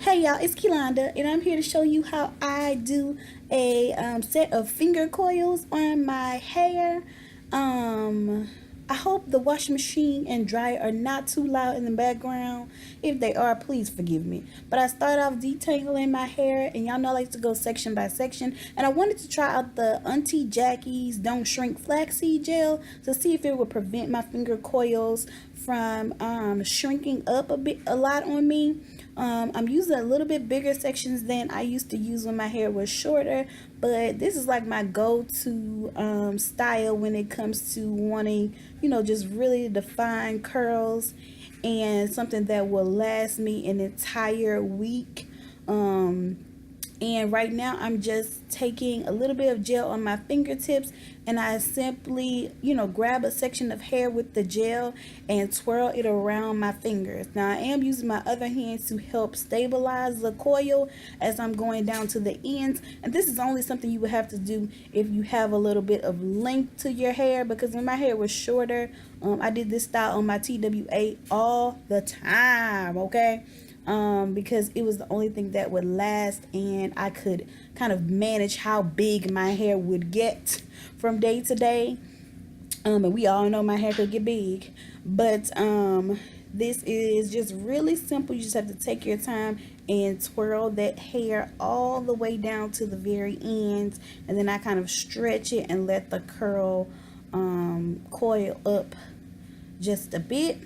Hey y'all, it's Keylonda, and I'm here to show you how I do a set of finger coils on my hair. I hope the washing machine and dryer are not too loud in the background. If they are, please forgive me. But I start off detangling my hair, and y'all know I like to go section by section. And I wanted to try out the Auntie Jackie's Don't Shrink Flaxseed Gel to see if it would prevent my finger coils from shrinking up a lot on me. I'm using a little bit bigger sections than I used to use when my hair was shorter, but this is like my go-to style when it comes to wanting, just really define curls and something that will last me an entire week. And right now I'm just taking a little bit of gel on my fingertips, and I simply grab a section of hair with the gel and twirl it around my fingers. Now I am using my other hands to help stabilize the coil as I'm going down to the ends, and this is only something you would have to do if you have a little bit of length to your hair, because when my hair was shorter, I did this style on my TWA all the time, okay? Because it was the only thing that would last, and I could kind of manage how big my hair would get from day to day. And we all know my hair could get big, but this is just really simple. You just have to take your time and twirl that hair all the way down to the very ends, and then I kind of stretch it and let the curl coil up just a bit.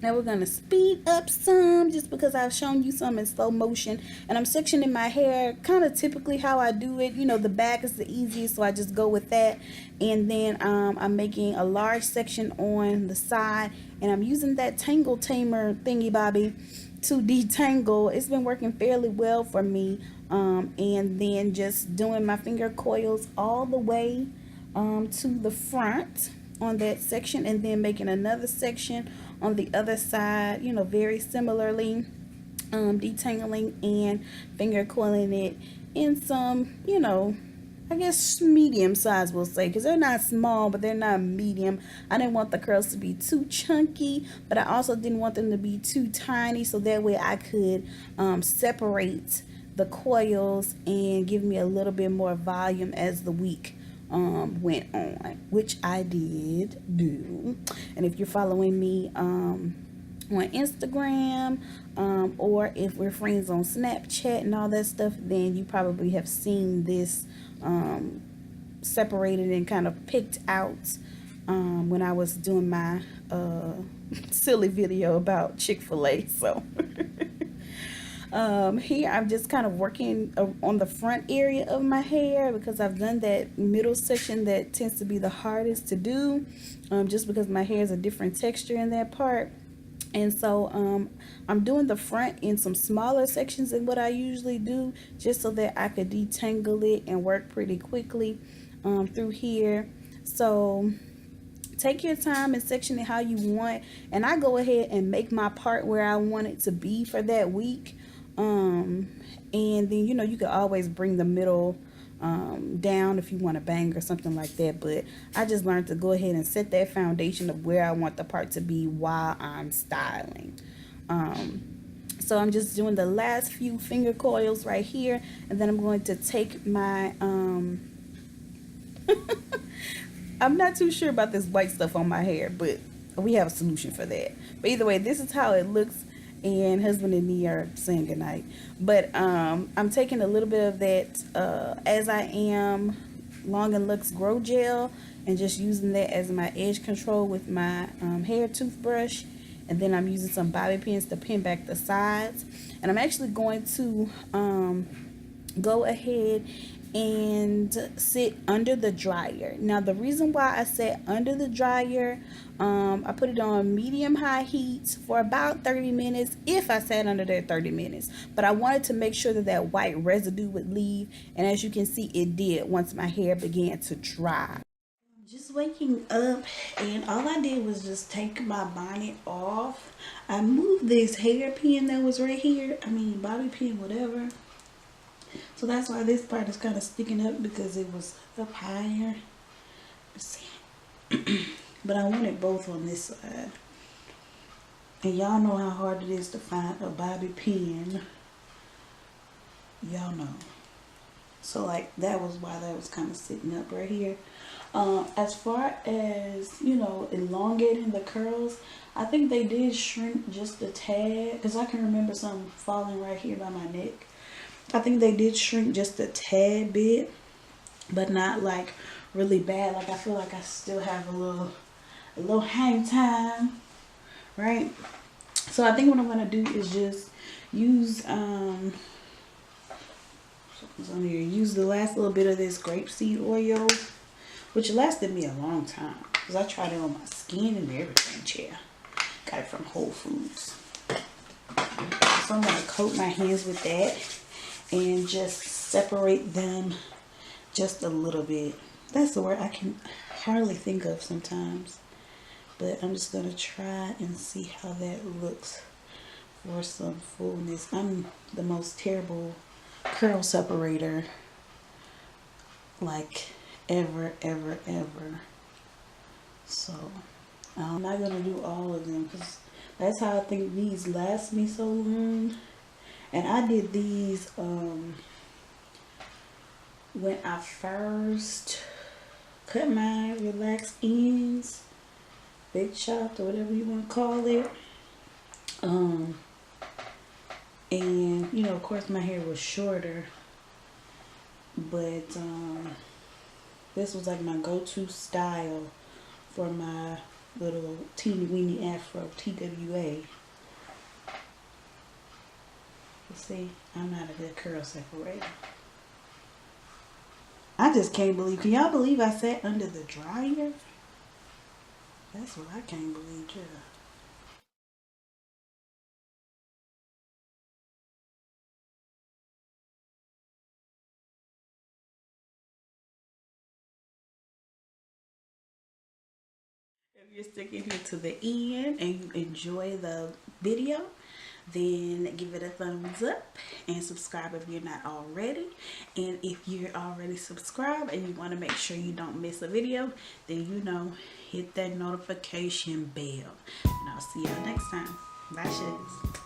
Now we're going to speed up some just because I've shown you some in slow motion, and I'm sectioning my hair kind of typically how I do it. The back is the easiest, so I just go with that. And then I'm making a large section on the side, and I'm using that tangle tamer thingy bobby to detangle. It's been working fairly well for me. And then just doing my finger coils all the way to the front on that section, and then making another section on the other side, very similarly, detangling and finger coiling it in some, I guess medium size, we'll say, because they're not small, but they're not medium. I didn't want the curls to be too chunky, but I also didn't want them to be too tiny, so that way I could separate the coils and give me a little bit more volume as the week went on, which I did do. And if you're following me on Instagram, or if we're friends on Snapchat and all that stuff, then you probably have seen this separated and kind of picked out when I was doing my silly video about Chick-fil-A. So here I'm just kind of working on the front area of my hair, because I've done that middle section that tends to be the hardest to do, just because my hair is a different texture in that part. And so I'm doing the front in some smaller sections than what I usually do, just so that I could detangle it and work pretty quickly through here. So take your time and section it how you want, and I go ahead and make my part where I want it to be for that week. And then you could always bring the middle down if you want to bang or something like that, but I just learned to go ahead and set that foundation of where I want the part to be while I'm styling. So I'm just doing the last few finger coils right here, and then I'm going to take my I'm not too sure about this white stuff on my hair, but we have a solution for that. But either way, this is how it looks, and husband and me are saying goodnight. But I'm taking a little bit of that As I Am Long and Luxe Grow Gel, and just using that as my edge control with my hair toothbrush. And then I'm using some bobby pins to pin back the sides. And I'm actually going to go ahead and sit under the dryer. Now the reason why I sat under the dryer, I put it on medium high heat for about 30 minutes if I sat under there 30 minutes, but I wanted to make sure that that white residue would leave, and as you can see, it did once my hair began to dry. Just waking up, and all I did was just take my bonnet off. I moved this hairpin that was right here, bobby pin, whatever. So that's why this part is kind of sticking up, because it was up higher. Let's see. But I wanted both on this side. And y'all know how hard it is to find a bobby pin y'all know. So like that was why that was kind of sitting up right here. As far as, you know, elongating the curls, I think they did shrink just a tad, because I can remember some falling right here by my neck. I think they did shrink just a tad bit, but not like really bad. Like I feel like I still have a little hang time, right? So I think what I'm gonna do is just use use the last little bit of this grapeseed oil, which lasted me a long time because I tried it on my skin and everything. Yeah, got it from Whole Foods. So I'm gonna coat my hands with that and just separate them just a little bit. That's the word I can hardly think of sometimes, but I'm just gonna try and see how that looks for some fullness. I'm the most terrible curl separator like ever. So I'm not gonna do all of them because that's how I think these last me so long. And I did these when I first cut my relaxed ends, big chopped or whatever you want to call it. And you know, of course my hair was shorter, but this was like my go-to style for my little teeny weeny afro, TWA. You see, I'm not a good curl separator. I just can't believe, can y'all believe I sat under the dryer? That's what I can't believe, yeah. If you're sticking here to the end and you enjoy the video, then give it a thumbs up and subscribe if you're not already. And if you're already subscribed and you want to make sure you don't miss a video, then you know, hit that notification bell. And I'll see y'all next time. Bye, sugars.